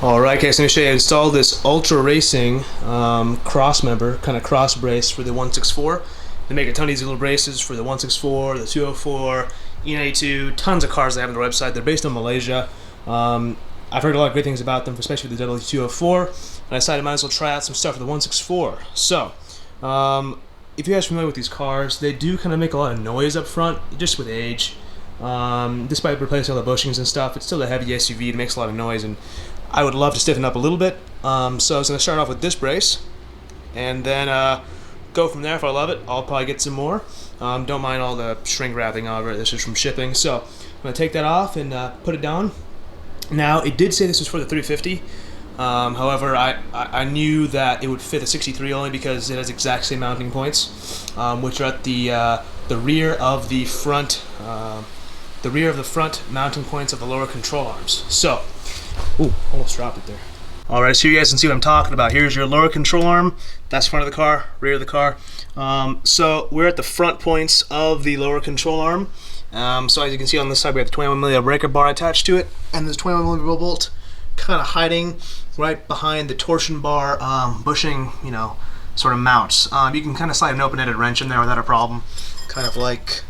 Alright guys, let me show you how to install this Ultra Racing cross member, kind of cross brace for the 164. They make a ton of these little braces for the 164, the 204, E92, tons of cars they have on their website. They're based in Malaysia. I've heard a lot of great things about them, especially with the W204, and I decided I might as well try out some stuff for the 164. So, if you guys are familiar with these cars, they do kind of make a lot of noise up front, just with age. Despite replacing all the bushings and stuff, it's still a heavy SUV. It makes a lot of noise, and I would love to stiffen up a little bit. So I was going to start off with this brace, and then go from there. If I love it, I'll probably get some more. Don't mind all the shrink wrapping over it. This is from shipping. So I'm going to take that off and put it down. Now, it did say this was for the 350. However, I knew that it would fit the 63 only because it has exact same mounting points, which are at the rear of the front, mounting points of the lower control arms. So, ooh, almost dropped it there. Alright, so you guys can see what I'm talking about. Here's your lower control arm. That's front of the car, rear of the car. So we're at the front points of the lower control arm. So as you can see on this side, we have the 21mm breaker bar attached to it, and this 21mm bolt kind of hiding right behind the torsion bar bushing, sort of mounts. You can kind of slide an open-ended wrench in there without a problem, kind of like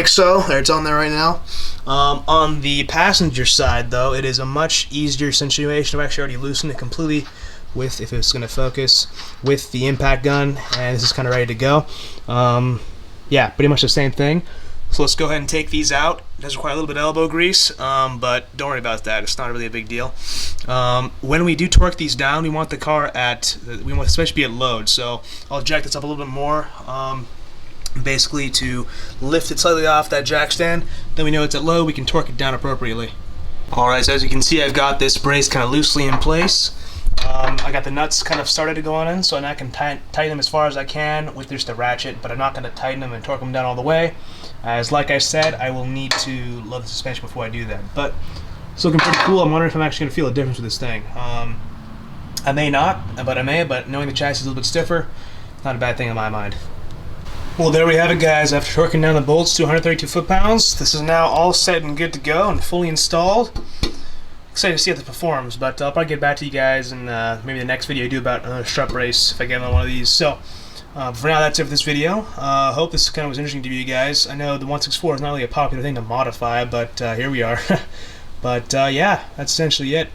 so. There, it's on there right now. On the passenger side, though, it is a much easier situation. I've actually already loosened it completely with, if it's going to focus, with the impact gun, and this is kind of ready to go. Yeah, pretty much the same thing. So let's go ahead and take these out. It does require a little bit of elbow grease, but don't worry about that. It's not really a big deal. When we do torque these down, we want the car we want especially be at load. So I'll jack this up a little bit more, basically to lift it slightly off that jack stand. Then we know it's at low, we can torque it down appropriately. Alright, so as you can see, I've got this brace kind of loosely in place. I got the nuts kind of started to go on in, so now I can tighten them as far as I can with just a ratchet, but I'm not going to tighten them and torque them down all the way, as like I said, I will need to load the suspension before I do that. But it's looking pretty cool. I'm wondering if I'm actually going to feel a difference with this thing. I may not, but I may, but knowing the chassis is a little bit stiffer, not a bad thing in my mind. Well, there we have it, guys. After torquing down the bolts to 132 foot-pounds, this is now all set and good to go and fully installed. Excited to see how this performs, but I'll probably get back to you guys in maybe the next video I do about another strut brace if I get on one of these. So, for now, that's it for this video. Hope this kind of was interesting to you guys. I know the 164 is not really a popular thing to modify, but here we are. But yeah, that's essentially it.